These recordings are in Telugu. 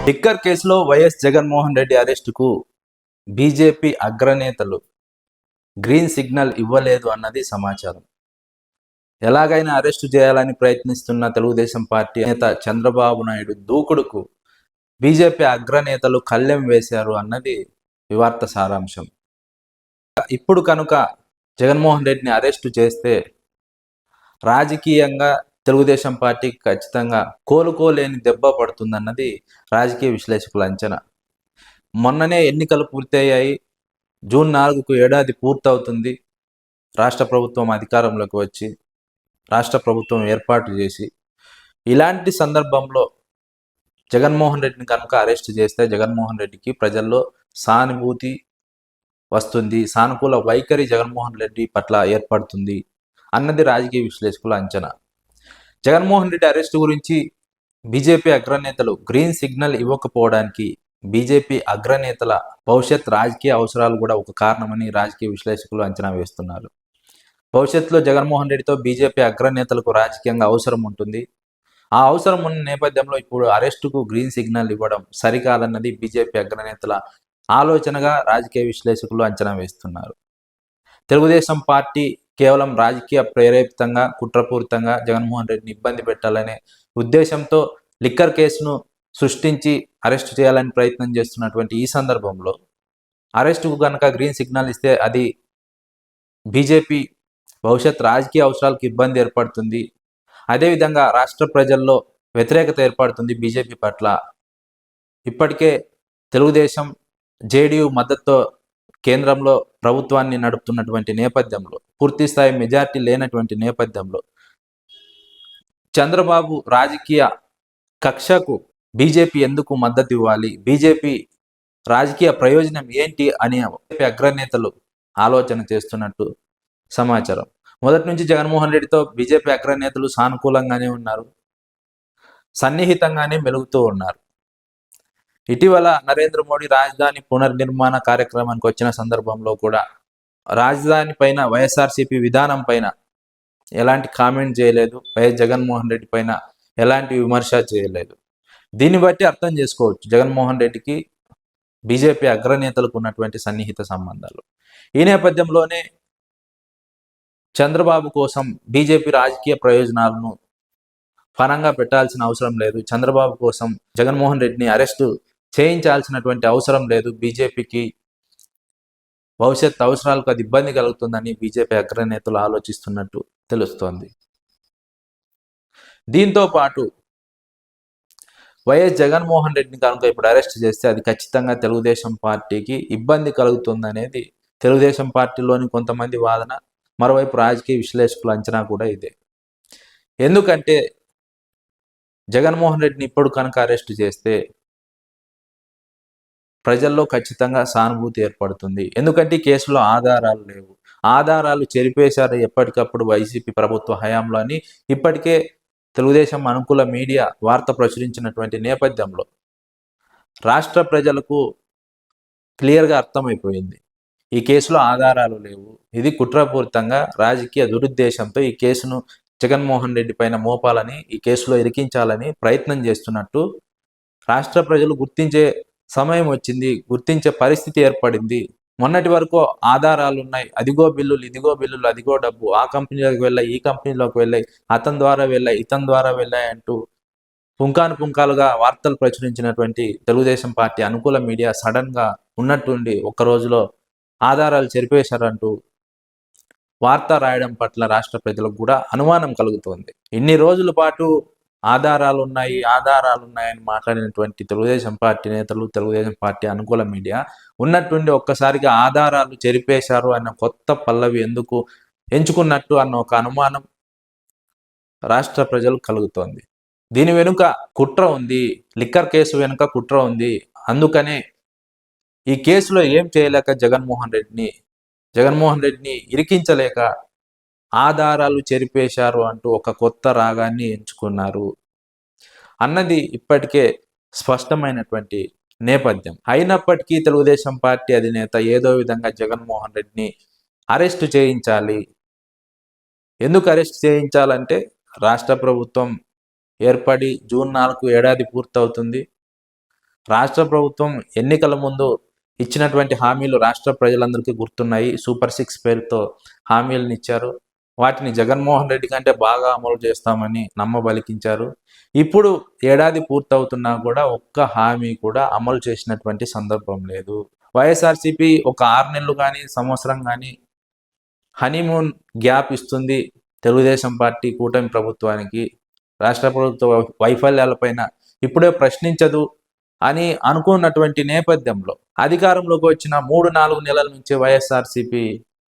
లిక్కర్ కేసులో వైఎస్ జగన్మోహన్ రెడ్డి అరెస్టుకు బీజేపీ అగ్రనేతలు గ్రీన్ సిగ్నల్ ఇవ్వలేదు అన్నది సమాచారం. ఎలాగైనా అరెస్టు చేయాలని ప్రయత్నిస్తున్న తెలుగుదేశం పార్టీ నేత చంద్రబాబు నాయుడు దూకుడుకు బీజేపీ అగ్రనేతలు కళ్ళెం వేశారు అన్నది ఈ వార్త సారాంశం. ఇప్పుడు కనుక జగన్మోహన్ రెడ్డిని అరెస్టు చేస్తే రాజకీయంగా తెలుగుదేశం పార్టీకి ఖచ్చితంగా కోలుకోలేని దెబ్బ పడుతుందన్నది రాజకీయ విశ్లేషకుల అంచనా. మొన్ననే ఎన్నికలు పూర్తయ్యాయి. జూన్ 4కు ఏడాది పూర్తవుతుంది. రాష్ట్ర ప్రభుత్వం అధికారంలోకి వచ్చి రాష్ట్ర ప్రభుత్వం ఏర్పాటు చేసి, ఇలాంటి సందర్భంలో జగన్మోహన్ రెడ్డిని కనుక అరెస్ట్ చేస్తే జగన్మోహన్ రెడ్డికి ప్రజల్లో సానుభూతి వస్తుంది, సానుకూల వైఖరి జగన్మోహన్ రెడ్డి పట్ల ఏర్పడుతుంది అన్నది రాజకీయ విశ్లేషకుల అంచనా. జగన్మోహన్ రెడ్డి అరెస్టు గురించి బీజేపీ అగ్రనేతలు గ్రీన్ సిగ్నల్ ఇవ్వకపోవడానికి బీజేపీ అగ్రనేతల భవిష్యత్ రాజకీయ అవసరాలు కూడా ఒక కారణమని రాజకీయ విశ్లేషకులు అంచనా వేస్తున్నారు. భవిష్యత్తులో జగన్మోహన్ రెడ్డితో బీజేపీ అగ్రనేతలకు రాజకీయంగా అవసరం ఉంటుంది. ఆ అవసరం ఉన్న నేపథ్యంలో ఇప్పుడు అరెస్టుకు గ్రీన్ సిగ్నల్ ఇవ్వడం సరికాదన్నది బీజేపీ అగ్రనేతల ఆలోచనగా రాజకీయ విశ్లేషకులు అంచనా వేస్తున్నారు. తెలుగుదేశం పార్టీ కేవలం రాజకీయ ప్రేరేపితంగా, కుట్రపూరితంగా జగన్మోహన్ రెడ్డిని ఇబ్బంది పెట్టాలనే ఉద్దేశంతో లిక్కర్ కేసును సృష్టించి అరెస్టు చేయాలని ప్రయత్నం చేస్తున్నటువంటి ఈ సందర్భంలో అరెస్టుకు కనుక గ్రీన్ సిగ్నల్ ఇస్తే అది బీజేపీ భవిష్యత్ రాజకీయ అవసరాలకు ఇబ్బంది ఏర్పడుతుంది. అదేవిధంగా రాష్ట్ర ప్రజల్లో వ్యతిరేకత ఏర్పడుతుంది బీజేపీ పట్ల. ఇప్పటికే తెలుగుదేశం, జేడీయూ మద్దతుతో కేంద్రంలో ప్రభుత్వాన్ని నడుపుతున్నటువంటి నేపథ్యంలో, పూర్తిస్థాయి మెజార్టీ లేనటువంటి నేపథ్యంలో చంద్రబాబు రాజకీయ కక్షకు బీజేపీ ఎందుకు మద్దతు ఇవ్వాలి, బీజేపీ రాజకీయ ప్రయోజనం ఏంటి అని అగ్రనేతలు ఆలోచన చేస్తున్నట్టు సమాచారం. మొదటి నుంచి జగన్మోహన్ రెడ్డితో బీజేపీ అగ్రనేతలు సానుకూలంగానే ఉన్నారు, సన్నిహితంగానే మెలుగుతూ ఉన్నారు. ఇటీవల నరేంద్ర మోడీ రాజధాని పునర్నిర్మాణ కార్యక్రమానికి వచ్చిన సందర్భంలో కూడా రాజధాని పైన, వైఎస్ఆర్సీపీ విధానం పైన ఎలాంటి కామెంట్ చేయలేదు, వైఎస్ జగన్మోహన్ రెడ్డి పైన ఎలాంటి విమర్శ చేయలేదు. దీన్ని బట్టి అర్థం చేసుకోవచ్చు జగన్మోహన్ రెడ్డికి బీజేపీ అగ్రనేతలకు ఉన్నటువంటి సన్నిహిత సంబంధాలు. ఈ నేపథ్యంలోనే చంద్రబాబు కోసం బీజేపీ రాజకీయ ప్రయోజనాలను పరంగా పెట్టాల్సిన అవసరం లేదు, చంద్రబాబు కోసం జగన్మోహన్ రెడ్డిని అరెస్టు చేయించాల్సినటువంటి అవసరం లేదు, బీజేపీకి భవిష్యత్ అవసరాలకు అది ఇబ్బంది కలుగుతుందని బీజేపీ అగ్రనేతలు ఆలోచిస్తున్నట్టు తెలుస్తోంది. దీంతో పాటు వైఎస్ జగన్మోహన్ రెడ్డిని కనుక ఇప్పుడు అరెస్ట్ చేస్తే అది ఖచ్చితంగా తెలుగుదేశం పార్టీకి ఇబ్బంది కలుగుతుందనేది తెలుగుదేశం పార్టీలోని కొంతమంది వాదన. మరోవైపు రాజకీయ విశ్లేషకుల అంచనా కూడా ఇదే. ఎందుకంటే జగన్మోహన్ రెడ్డిని ఇప్పుడు కనుక అరెస్ట్ చేస్తే ప్రజల్లో ఖచ్చితంగా సానుభూతి ఏర్పడుతుంది. ఎందుకంటే ఈ కేసులో ఆధారాలు లేవు, ఆధారాలు చెరిపేశారు ఎప్పటికప్పుడు వైసీపీ ప్రభుత్వ హయాంలో అని ఇప్పటికే తెలుగుదేశం అనుకూల మీడియా వార్త ప్రచురించినటువంటి నేపథ్యంలో రాష్ట్ర ప్రజలకు క్లియర్గా అర్థమైపోయింది, ఈ కేసులో ఆధారాలు లేవు, ఇది కుట్రపూరితంగా రాజకీయ దురుద్దేశంతో ఈ కేసును జగన్మోహన్ రెడ్డి పైన మోపాలని, ఈ కేసులో ఇరికించాలని ప్రయత్నం చేస్తున్నట్టు రాష్ట్ర ప్రజలు గుర్తించే సమయం వచ్చింది, గుర్తించే పరిస్థితి ఏర్పడింది. మొన్నటి వరకు ఆధారాలు ఉన్నాయి, అదిగో బిల్లులు, ఇదిగో బిల్లులు, అదిగో డబ్బు, ఆ కంపెనీలోకి వెళ్ళాయి, ఈ కంపెనీలోకి వెళ్ళాయి, అతని ద్వారా వెళ్ళాయి, ఇతని ద్వారా వెళ్ళాయి అంటూ పుంకాలుగా వార్తలు ప్రచురించినటువంటి తెలుగుదేశం పార్టీ అనుకూల మీడియా సడన్గా ఉన్నట్టుండి ఒక్క రోజులో ఆధారాలు చెరిపేశారంటూ వార్త రాయడం పట్ల రాష్ట్ర ప్రజలకు కూడా అనుమానం కలుగుతోంది. ఇన్ని రోజుల పాటు ఆధారాలు ఉన్నాయని మాట్లాడినటువంటి తెలుగుదేశం పార్టీ నేతలు, తెలుగుదేశం పార్టీ అనుకూల మీడియా ఉన్నట్టుండి ఒక్కసారిగా ఆధారాలు చెరిపేశారు అన్న కొత్త పల్లవి ఎందుకు ఎంచుకున్నట్టు అన్న ఒక అనుమానం రాష్ట్ర ప్రజలకు కలుగుతోంది. దీని వెనుక కుట్ర ఉంది, లిక్కర్ కేసు వెనుక కుట్ర ఉంది. అందుకనే ఈ కేసులో ఏం చేయలేక జగన్మోహన్ రెడ్డిని ఇరికించలేక ఆధారాలు చెరిపేశారు అంటూ ఒక కొత్త రాగాన్ని ఎంచుకున్నారు అన్నది ఇప్పటికే స్పష్టమైనటువంటి నేపథ్యం. అయినప్పటికీ తెలుగుదేశం పార్టీ అధినేత ఏదో విధంగా జగన్మోహన్ రెడ్డిని అరెస్టు చేయించాలి. ఎందుకు అరెస్ట్ చేయించాలంటే రాష్ట్ర ప్రభుత్వం ఏర్పడి జూన్ 4 ఏడాది పూర్తవుతుంది. రాష్ట్ర ప్రభుత్వం ఎన్నికల ముందు ఇచ్చినటువంటి హామీలు రాష్ట్ర ప్రజలందరికీ గుర్తున్నాయి. సూపర్ 6 పేరుతో హామీలను ఇచ్చారు. వాటిని జగన్మోహన్ రెడ్డి కంటే బాగా అమలు చేస్తామని నమ్మబలికించారు. ఇప్పుడు ఏడాది పూర్తవుతున్నా కూడా ఒక్క హామీ కూడా అమలు చేసినటువంటి సందర్భం లేదు. వైఎస్ఆర్సీపీ ఒక 6 నెలలు కానీ సంవత్సరం కానీ హనీమూన్ గ్యాప్ ఇస్తుంది తెలుగుదేశం పార్టీ కూటమి ప్రభుత్వానికి. రాష్ట్ర ప్రభుత్వ వైఫల్యాలపైన ఇప్పుడే ప్రశ్నించదు అని అనుకున్నటువంటి నేపథ్యంలో అధికారంలోకి వచ్చిన 3-4 నెలల నుంచి వైఎస్ఆర్సీపీ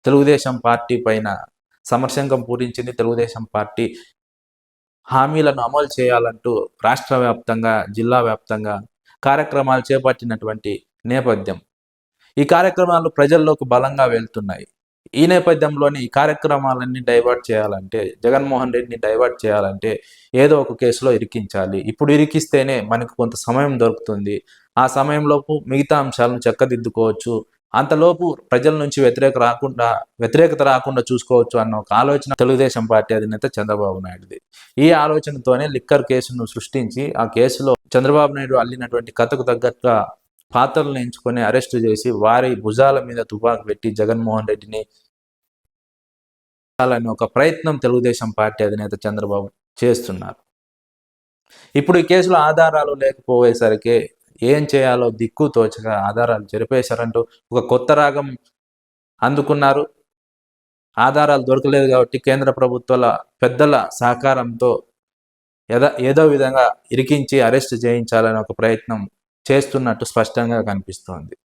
తెలుగుదేశం పార్టీ పైన సమరశంఖం పూరించింది. తెలుగుదేశం పార్టీ హామీలను అమలు చేయాలంటూ రాష్ట్ర వ్యాప్తంగా, జిల్లా వ్యాప్తంగా కార్యక్రమాలు చేపట్టినటువంటి నేపథ్యం. ఈ కార్యక్రమాలు ప్రజల్లోకి బలంగా వెళ్తున్నాయి. ఈ నేపథ్యంలోని ఈ కార్యక్రమాలన్నీ డైవర్ట్ చేయాలంటే, జగన్మోహన్ రెడ్డిని డైవర్ట్ చేయాలంటే ఏదో ఒక కేసులో ఇరికించాలి. ఇప్పుడు ఇరికిస్తేనే మనకు కొంత సమయం దొరుకుతుంది. ఆ సమయంలోపు మిగతా అంశాలను చక్కదిద్దుకోవచ్చు. అంతలోపు ప్రజల నుంచి వ్యతిరేకత రాకుండా చూసుకోవచ్చు అన్న ఒక ఆలోచన తెలుగుదేశం పార్టీ అధినేత చంద్రబాబు నాయుడుది. ఈ ఆలోచనతోనే లిక్కర్ కేసును సృష్టించి ఆ కేసులో చంద్రబాబు నాయుడు అల్లినటువంటి కథకు తగ్గట్టుగా పాత్రలను ఎంచుకొని అరెస్టు చేసి వారి భుజాల మీద తుపాకు పెట్టి జగన్మోహన్ రెడ్డిని ఒక ప్రయత్నం తెలుగుదేశం పార్టీ అధినేత చంద్రబాబు చేస్తున్నారు. ఇప్పుడు ఈ కేసులో ఆధారాలు లేకపోయేసరికి ఏం చేయాలో దిక్కు తోచగా ఆధారాలు చెరిపేశారంటూ ఒక కొత్త రాగం అందుకున్నారు. ఆధారాలు దొరకలేదు కాబట్టి కేంద్ర ప్రభుత్వాల పెద్దల సహకారంతో ఏదో విధంగా ఇరికించి అరెస్ట్ చేయించాలని ఒక ప్రయత్నం చేస్తున్నట్టు స్పష్టంగా కనిపిస్తోంది.